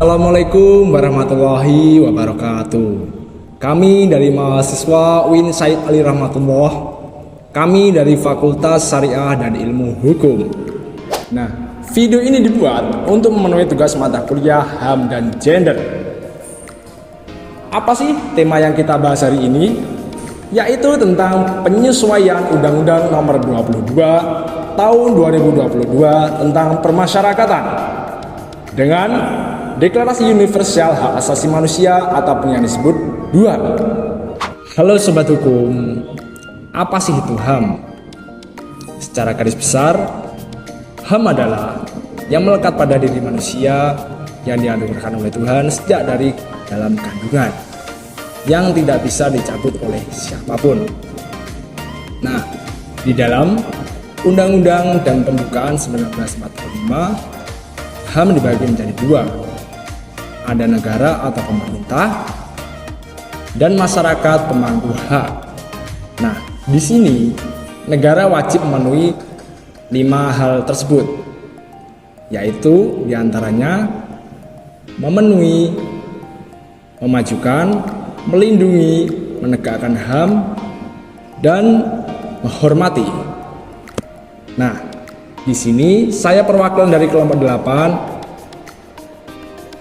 Assalamualaikum warahmatullahi wabarakatuh. Kami dari mahasiswa UIN Said Ali Rahmatullah. Kami dari Fakultas Syariah dan Ilmu Hukum. Nah, video ini dibuat untuk memenuhi tugas mata kuliah HAM dan Gender. Apa sih tema yang kita bahas hari ini? Yaitu tentang penyesuaian Undang-Undang Nomor 22 Tahun 2022 tentang permasyarakatan dengan Deklarasi Universal Hak Asasi Manusia atau yang disebut DUHAM. Halo Sobat Hukum, apa sih itu HAM? Secara garis besar, HAM adalah yang melekat pada diri manusia yang dianugerahkan oleh Tuhan sejak dari dalam kandungan, yang tidak bisa dicabut oleh siapapun. Nah, di dalam Undang-Undang dan Pembukaan 1945, HAM dibagi menjadi dua. Ada negara atau pemerintah dan masyarakat pemangku hak. Nah, di sini negara wajib memenuhi 5 hal tersebut, yaitu diantaranya memenuhi, memajukan, melindungi, menegakkan HAM, dan menghormati. Nah, di sini saya perwakilan dari kelompok 8.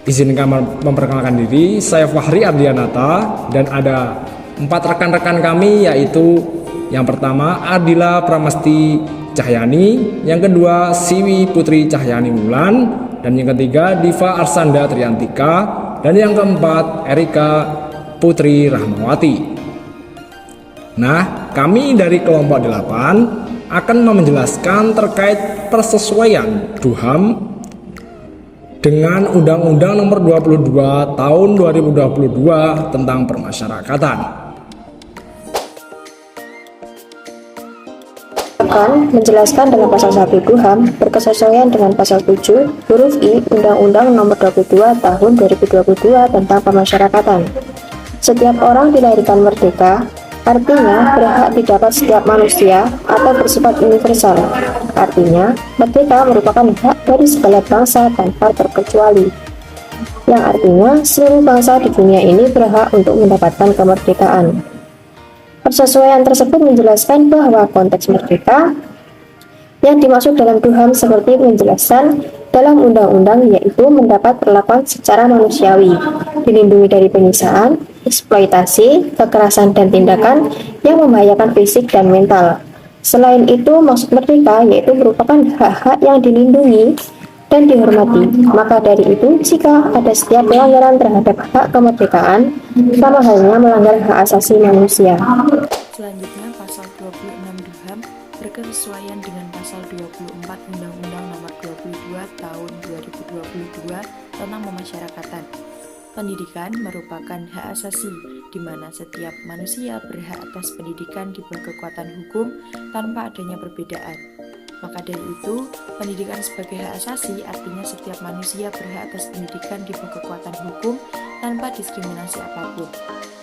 Izinkan memperkenalkan diri, saya Fahri Ardianata dan ada 4 rekan-rekan kami, yaitu yang pertama Ardila Pramesti Cahyani, yang kedua Siwi Putri Cahyani Wulan, dan yang ketiga Diva Arsanda Triantika, dan yang keempat Erika Putri Rahmawati. Nah, kami dari kelompok 8 akan menjelaskan terkait persesuaian DUHAM dengan Undang-Undang Nomor 22 Tahun 2022 tentang permasyarakatan. Akan menjelaskan dalam pasal 1 DUHAM berkesesuaian dengan pasal 7 huruf I Undang-Undang Nomor 22 Tahun 2022 tentang pemasyarakatan. Setiap orang dilahirkan merdeka, artinya berhak didapat setiap manusia atau bersifat universal. Artinya, merdeka merupakan hak dari segala bangsa tanpa terkecuali. Yang artinya, seluruh bangsa di dunia ini berhak untuk mendapatkan kemerdekaan. Persesuaian tersebut menjelaskan bahwa konteks merdeka yang dimaksud dalam DUHAM seperti penjelasan dalam undang-undang, yaitu mendapat perlakuan secara manusiawi, dilindungi dari penyiksaan, eksploitasi, kekerasan, dan tindakan yang membahayakan fisik dan mental. Selain itu, maksud merdeka yaitu merupakan hak-hak yang dilindungi dan dihormati. Maka dari itu, jika ada setiap pelanggaran terhadap hak kemerdekaan, sama halnya melanggar hak asasi manusia. Selanjutnya, pasal 26 DUHAM berkesesuaian dengan pasal 24 Undang-Undang Nomor 22 Tahun 2022 tentang pemasyarakatan. Pendidikan merupakan hak asasi, di mana setiap manusia berhak atas pendidikan di bawah kekuatan hukum tanpa adanya perbedaan. Maka dari itu, pendidikan sebagai hak asasi artinya setiap manusia berhak atas pendidikan di bawah kekuatan hukum tanpa diskriminasi apapun.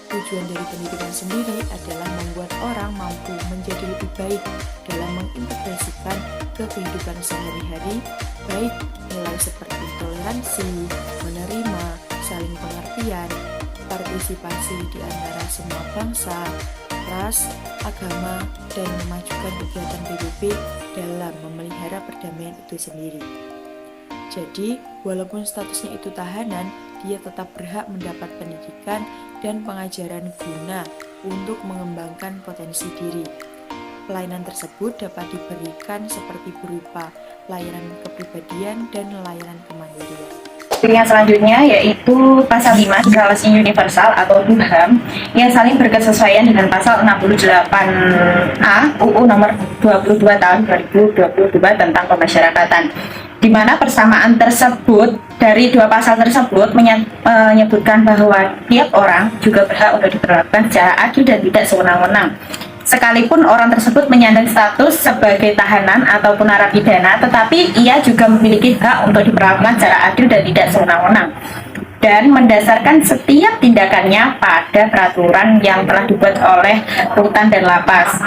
Tujuan dari pendidikan sendiri adalah membuat orang mampu menjadi lebih baik dalam mengintegrasikan ke kehidupan sehari-hari, baik nilai seperti toleransi, menerima, saling pengertian, partisipasi di antara semua bangsa, ras, agama, dan memajukan kegiatan PBB dalam memelihara perdamaian itu sendiri. Jadi, walaupun statusnya itu tahanan, dia tetap berhak mendapat pendidikan dan pengajaran guna untuk mengembangkan potensi diri. Pelayanan tersebut dapat diberikan seperti berupa layanan kepribadian dan layanan kemandirian. Yang selanjutnya yaitu pasal 5 Deklarasi Universal atau DUHAM yang saling berkesesuaian dengan pasal 68A UU Nomor 22 Tahun 2022 tentang pemasyarakatan, di mana persamaan tersebut dari dua pasal tersebut menyebutkan bahwa tiap orang juga berhak untuk diperlakukan secara adil dan tidak sewenang-wenang. Sekalipun orang tersebut menyandang status sebagai tahanan ataupun narapidana, tetapi ia juga memiliki hak untuk diperlakukan secara adil dan tidak sewenang-wenang. dan mendasarkan setiap tindakannya pada peraturan yang telah dibuat oleh rutan dan lapas.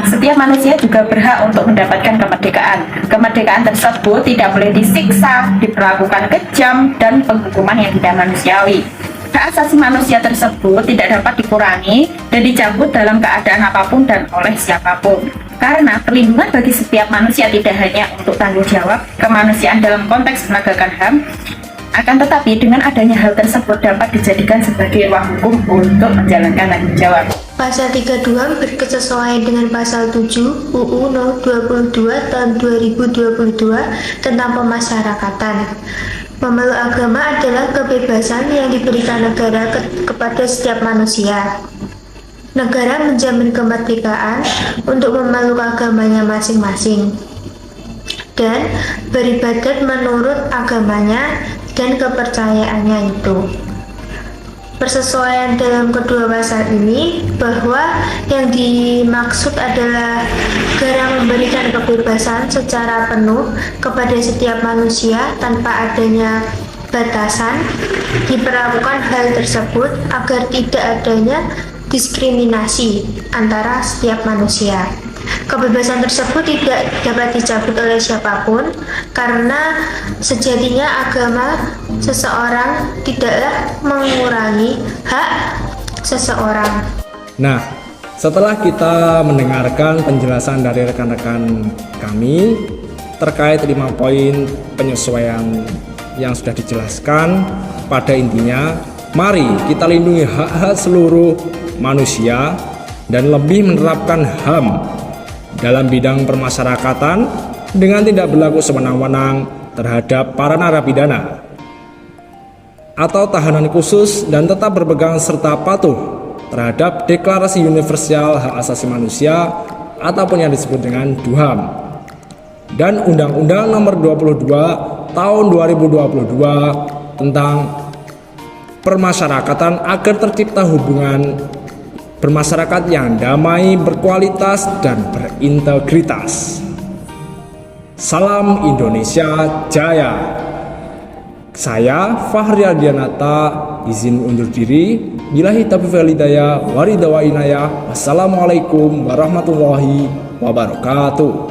Setiap manusia juga berhak untuk mendapatkan kemerdekaan. Kemerdekaan tersebut tidak boleh disiksa, diperlakukan kejam, dan penghukuman yang tidak manusiawi. Hak asasi manusia tersebut tidak dapat dikurangi dan dicabut dalam keadaan apapun dan oleh siapapun. Karena perlindungan bagi setiap manusia tidak hanya untuk tanggung jawab kemanusiaan dalam konteks penegakan HAM, akan tetapi dengan adanya hal tersebut dapat dijadikan sebagai ruang hukum untuk menjalankan tanggung jawab. Pasal 32 berkesesuaian dengan Pasal 7 UU No 22 tahun 2022 tentang pemasyarakatan. Memeluk agama adalah kebebasan yang diberikan negara kepada setiap manusia. Negara menjamin kemerdekaan untuk memeluk agamanya masing-masing dan beribadat menurut agamanya dan kepercayaannya itu. Persesuaian dalam kedua pasal ini bahwa yang dimaksud adalah negara memberikan kebebasan secara penuh kepada setiap manusia tanpa adanya batasan. Diperlakukan hal tersebut agar tidak adanya diskriminasi antara setiap manusia. Kebebasan tersebut tidak dapat dicabut oleh siapapun karena sejatinya agama seseorang tidaklah mengurangi hak seseorang. Nah, setelah kita mendengarkan penjelasan dari rekan-rekan kami terkait 5 poin penyesuaian yang sudah dijelaskan, pada intinya mari kita lindungi hak-hak seluruh manusia dan lebih menerapkan HAM dalam bidang permasyarakatan dengan tidak berlaku sewenang-wenang terhadap para narapidana atau tahanan khusus dan tetap berpegang serta patuh terhadap Deklarasi Universal Hak Asasi Manusia ataupun yang disebut dengan DUHAM dan Undang-Undang Nomor 22 Tahun 2022 tentang permasyarakatan agar tercipta hubungan bermasyarakat yang damai, berkualitas, dan berintegritas. Salam Indonesia Jaya. Saya Fahri Ardianata izin undur diri. Billahi taufiq wal hidayah, waridha wa inayah. Wassalamualaikum warahmatullahi wabarakatuh.